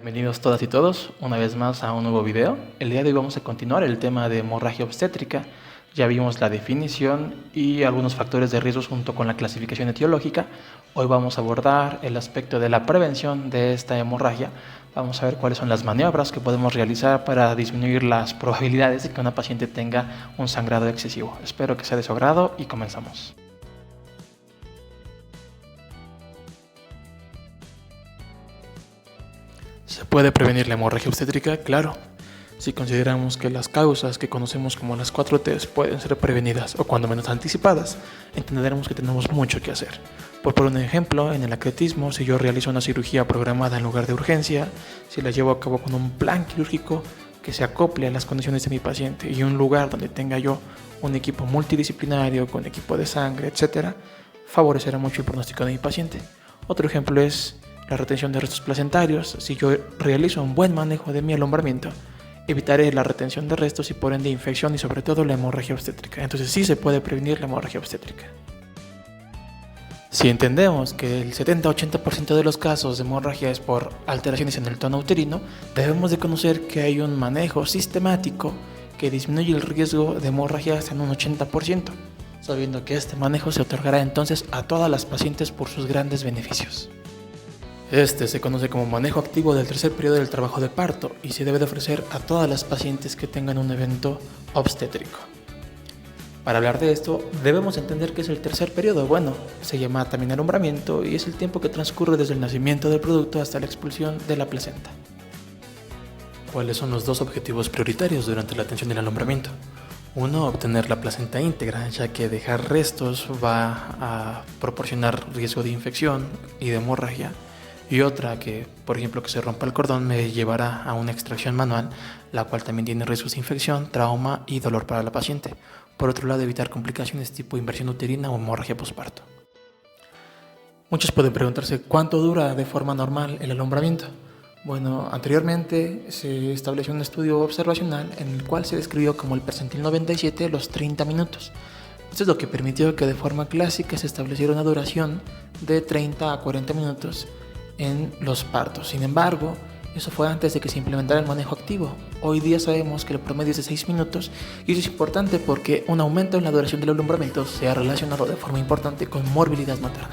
Bienvenidos todas y todos una vez más a un nuevo video. El día de hoy vamos a continuar el tema de hemorragia obstétrica. Ya vimos la definición y algunos factores de riesgos junto con la clasificación etiológica. Hoy vamos a abordar el aspecto de la prevención de esta hemorragia. Vamos a ver cuáles son las maniobras que podemos realizar para disminuir las probabilidades de que una paciente tenga un sangrado excesivo. Espero que sea de su agrado y comenzamos. ¿Se puede prevenir la hemorragia obstétrica? Claro. Si consideramos que las causas que conocemos como las 4Ts pueden ser prevenidas o cuando menos anticipadas, entenderemos que tenemos mucho que hacer. Por poner un ejemplo, en el acretismo, si yo realizo una cirugía programada en lugar de urgencia, si la llevo a cabo con un plan quirúrgico que se acople a las condiciones de mi paciente y un lugar donde tenga yo un equipo multidisciplinario con equipo de sangre, etc., favorecerá mucho el pronóstico de mi paciente. Otro ejemplo es la retención de restos placentarios. Si yo realizo un buen manejo de mi alumbramiento, evitaré la retención de restos y por ende infección y sobre todo la hemorragia obstétrica. Entonces sí se puede prevenir la hemorragia obstétrica. Si entendemos que el 70-80% de los casos de hemorragia es por alteraciones en el tono uterino, debemos de conocer que hay un manejo sistemático que disminuye el riesgo de hemorragia hasta en un 80%, sabiendo que este manejo se otorgará entonces a todas las pacientes por sus grandes beneficios. Este se conoce como manejo activo del tercer periodo del trabajo de parto y se debe de ofrecer a todas las pacientes que tengan un evento obstétrico. Para hablar de esto, debemos entender que es el tercer periodo. Bueno, se llama también alumbramiento y es el tiempo que transcurre desde el nacimiento del producto hasta la expulsión de la placenta. ¿Cuáles son los dos objetivos prioritarios durante la atención del alumbramiento? Uno, obtener la placenta íntegra, ya que dejar restos va a proporcionar riesgo de infección y de hemorragia. Y otra, que por ejemplo que se rompa el cordón, me llevará a una extracción manual, la cual también tiene riesgos de infección, trauma y dolor para la paciente. Por otro lado, evitar complicaciones tipo inversión uterina o hemorragia posparto. Muchos pueden preguntarse cuánto dura de forma normal el alumbramiento. Bueno, anteriormente se estableció un estudio observacional en el cual se describió como el percentil 97 los 30 minutos. Esto es lo que permitió que de forma clásica se estableciera una duración de 30 a 40 minutos en los partos. Sin embargo, eso fue antes de que se implementara el manejo activo. Hoy día sabemos que el promedio es de 6 minutos y eso es importante porque un aumento en la duración del alumbramiento se ha relacionado de forma importante con morbilidad materna.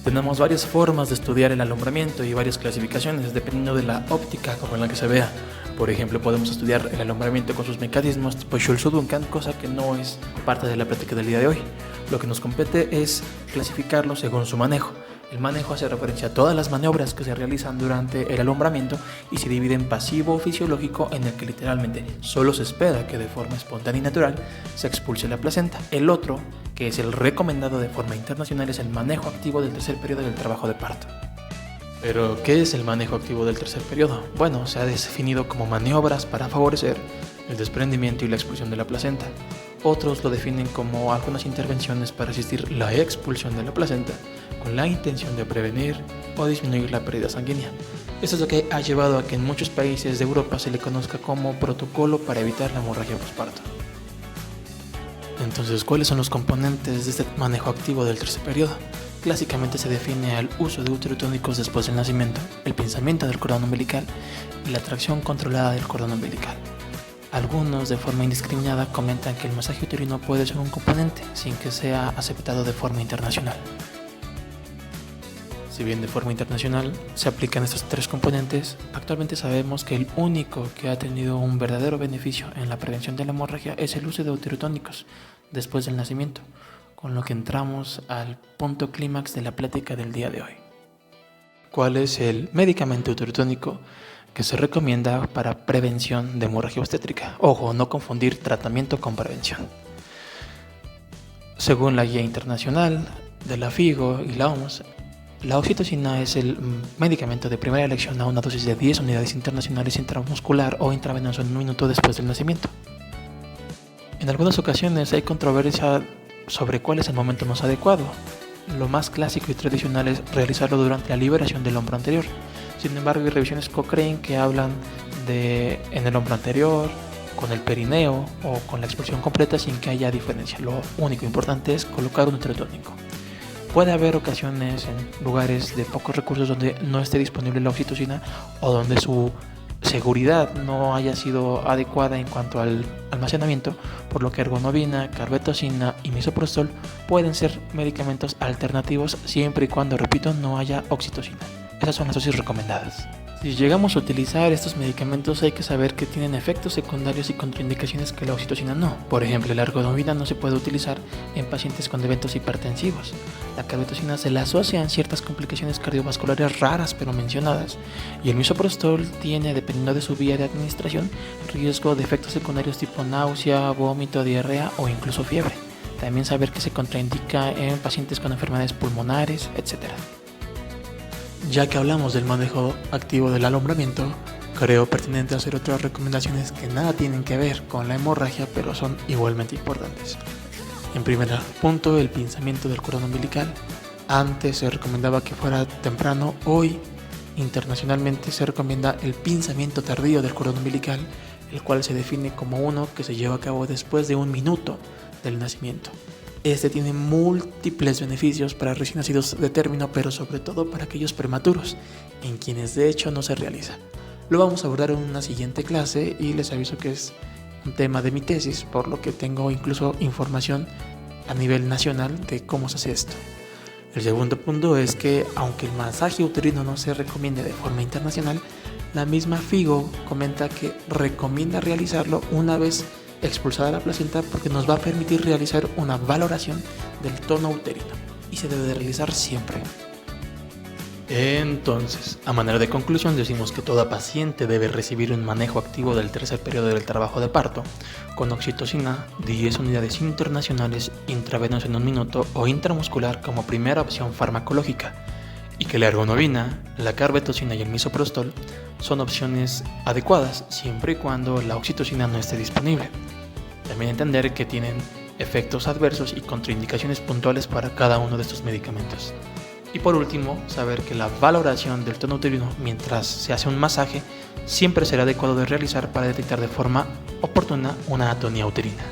Tenemos varias formas de estudiar el alumbramiento y varias clasificaciones dependiendo de la óptica con la que se vea. Por ejemplo, podemos estudiar el alumbramiento con sus mecanismos tipo Schultz o Duncan, cosa que no es parte de la práctica del día de hoy. Lo que nos compete es clasificarlo según su manejo. El manejo hace referencia a todas las maniobras que se realizan durante el alumbramiento y se divide en pasivo o fisiológico, en el que literalmente solo se espera que de forma espontánea y natural se expulse la placenta. El otro, que es el recomendado de forma internacional, es el manejo activo del tercer periodo del trabajo de parto. ¿Pero qué es el manejo activo del tercer periodo? Bueno, se ha definido como maniobras para favorecer el desprendimiento y la expulsión de la placenta. Otros lo definen como algunas intervenciones para asistir la expulsión de la placenta con la intención de prevenir o disminuir la pérdida sanguínea. Esto es lo que ha llevado a que en muchos países de Europa se le conozca como protocolo para evitar la hemorragia posparto. Entonces, ¿cuáles son los componentes de este manejo activo del tercer periodo? Clásicamente se define al uso de uterotónicos después del nacimiento, el pinzamiento del cordón umbilical y la tracción controlada del cordón umbilical. Algunos, de forma indiscriminada, comentan que el masaje uterino puede ser un componente sin que sea aceptado de forma internacional. Si bien de forma internacional se aplican estos tres componentes, actualmente sabemos que el único que ha tenido un verdadero beneficio en la prevención de la hemorragia es el uso de uterotónicos después del nacimiento, con lo que entramos al punto clímax de la plática del día de hoy. ¿Cuál es el medicamento uterotónico que se recomienda para prevención de hemorragia obstétrica? Ojo, no confundir tratamiento con prevención. Según la guía internacional de la FIGO y la OMS, la oxitocina es el medicamento de primera elección a una dosis de 10 unidades internacionales intramuscular o intravenoso en un minuto después del nacimiento. En algunas ocasiones hay controversia sobre cuál es el momento más adecuado. Lo más clásico y tradicional es realizarlo durante la liberación del hombro anterior. Sin embargo, hay revisiones Cochrane que hablan de en el hombro anterior, con el perineo o con la expulsión completa sin que haya diferencia. Lo único importante es colocar un uterotónico. Puede haber ocasiones en lugares de pocos recursos donde no esté disponible la oxitocina o donde su seguridad no haya sido adecuada en cuanto al almacenamiento, por lo que ergonovina, carbetocina y misoprostol pueden ser medicamentos alternativos siempre y cuando, repito, no haya oxitocina. Esas son las dosis recomendadas. Si llegamos a utilizar estos medicamentos, hay que saber que tienen efectos secundarios y contraindicaciones que la oxitocina no. Por ejemplo, la ergonovina no se puede utilizar en pacientes con eventos hipertensivos. La carbetocina se le asocian ciertas complicaciones cardiovasculares raras pero mencionadas. Y el misoprostol tiene, dependiendo de su vía de administración, riesgo de efectos secundarios tipo náusea, vómito, diarrea o incluso fiebre. También saber que se contraindica en pacientes con enfermedades pulmonares, etc. Ya que hablamos del manejo activo del alumbramiento, creo pertinente hacer otras recomendaciones que nada tienen que ver con la hemorragia, pero son igualmente importantes. En primer punto, el pinzamiento del cordón umbilical. Antes se recomendaba que fuera temprano, hoy internacionalmente se recomienda el pinzamiento tardío del cordón umbilical, el cual se define como uno que se lleva a cabo después de 1 minuto del nacimiento. Este tiene múltiples beneficios para recién nacidos de término, pero sobre todo para aquellos prematuros, en quienes de hecho no se realiza. Lo vamos a abordar en una siguiente clase y les aviso que es un tema de mi tesis, por lo que tengo incluso información a nivel nacional de cómo se hace esto. El segundo punto es que, aunque el masaje uterino no se recomiende de forma internacional, la misma FIGO comenta que recomienda realizarlo una vez expulsada la placenta porque nos va a permitir realizar una valoración del tono uterino y se debe de realizar siempre. Entonces, a manera de conclusión, decimos que toda paciente debe recibir un manejo activo del tercer periodo del trabajo de parto con oxitocina 10 unidades internacionales intravenosa en 1 minuto o intramuscular como primera opción farmacológica, y que la ergonovina, la carbetocina y el misoprostol son opciones adecuadas siempre y cuando la oxitocina no esté disponible. También entender que tienen efectos adversos y contraindicaciones puntuales para cada uno de estos medicamentos. Y por último, saber que la valoración del tono uterino mientras se hace un masaje siempre será adecuado de realizar para detectar de forma oportuna una atonía uterina.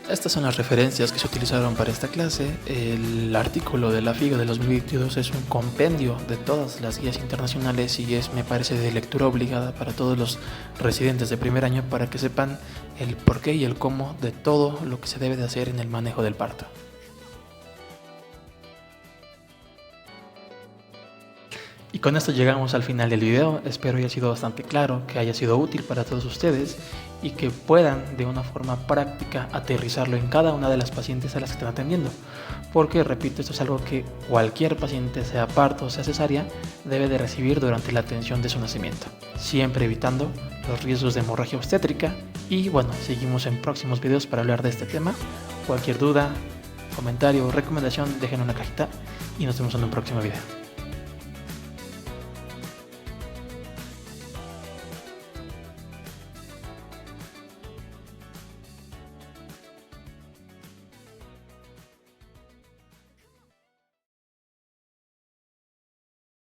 Estas son las referencias que se utilizaron para esta clase. El artículo de la FIGO de 2022 es un compendio de todas las guías internacionales y es, me parece, de lectura obligada para todos los residentes de primer año para que sepan el porqué y el cómo de todo lo que se debe de hacer en el manejo del parto. Y con esto llegamos al final del video. Espero haya sido bastante claro, que haya sido útil para todos ustedes y que puedan de una forma práctica aterrizarlo en cada una de las pacientes a las que están atendiendo. Porque, repito, esto es algo que cualquier paciente, sea parto o sea cesárea, debe de recibir durante la atención de su nacimiento, siempre evitando los riesgos de hemorragia obstétrica. Y bueno, seguimos en próximos videos para hablar de este tema. Cualquier duda, comentario o recomendación, déjenlo en la cajita y nos vemos en un próximo video.